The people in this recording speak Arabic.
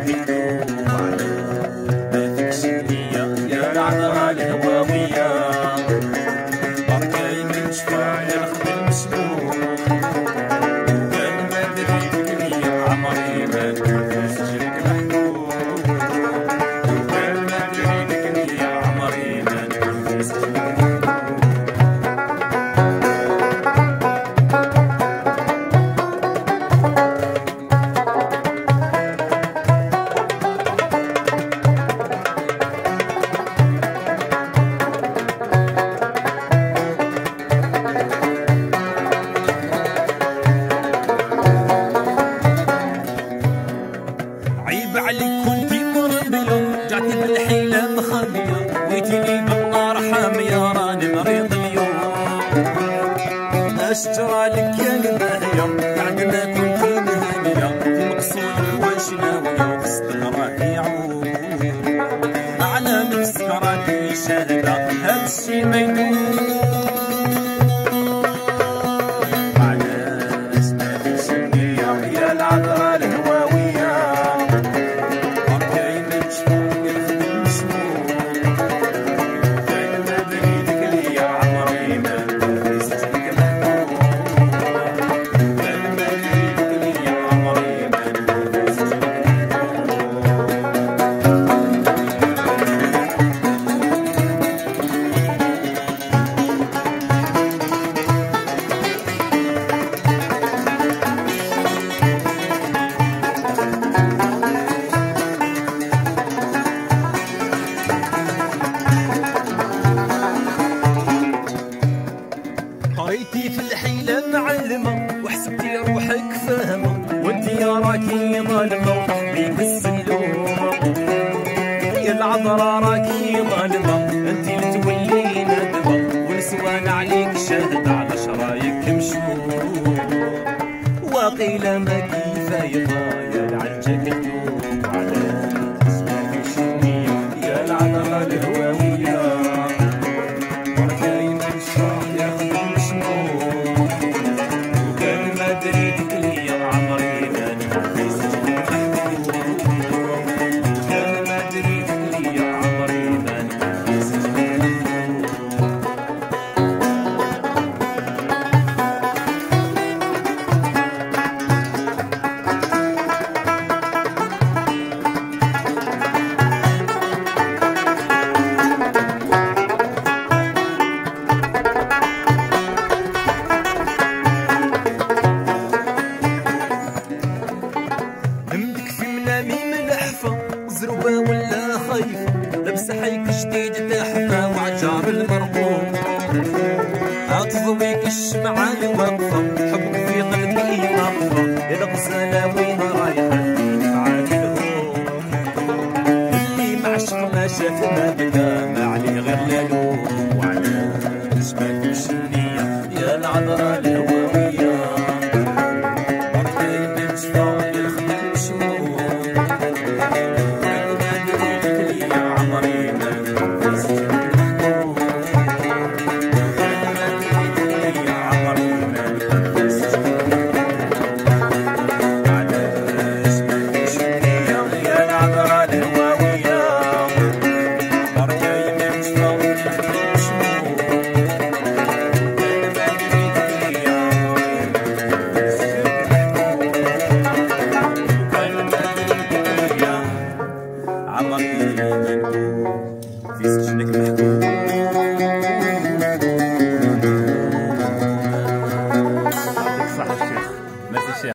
يدوب على ما فيكش النية يا العذرا الهواوية بركاي من شفا يا الخدم مسلوق وكان ما دريت النية عمري ما نكون سجلك محبوب وكان ما دريت النية عمري ما نكون سجلك محبوب. عيب عليك كنتي مربية رجعتي بالحيلة مخبية ويتيني بالنار حامية راني مريض اليوم أشجرى لك يا الباهية بعد ما كنتي مهنية في مقصود واش ناوية وقصدك راكي يعوب على نفسك راكي شاهدة هادشي ما يدوم. علاش ما فيش النية يا العذرا الهواوية قريتي في الحيلة معلمة وحسبتي روحك فاهمة وانتي راكي ظالمة بيك السلوم يا العذرا راكي ظالمة انتي اللي تولي ندمة ونسوان عليك شاهدة على شرايك مشوم وقيل ما كيفاية يا العجة كتوب علاش ما فيش النية يا العذرا الهواوية بركاي من شفا ياخدم مسموم وكان ما دريت اليا عمري ما نكون سجلك محبوب وكان ما دريت اليا عمري ما نكون سجلك محبوب. زروبة ولا خايفة لابسة حيك جديد تحفة وعجاب المرقوم عطفويك الشمعة اللي واقفة حبك في قلبي ناقفة يا الغزالة وين رايحة معاك الهوم اللي معشق ما شاف ما بدا ما عليه غير لالوم وعلاش ما فيش النية يا العذرا الهواوية بركاي من شفا يا الخدم مسموم عمري ما نكون في سجنك محبوب.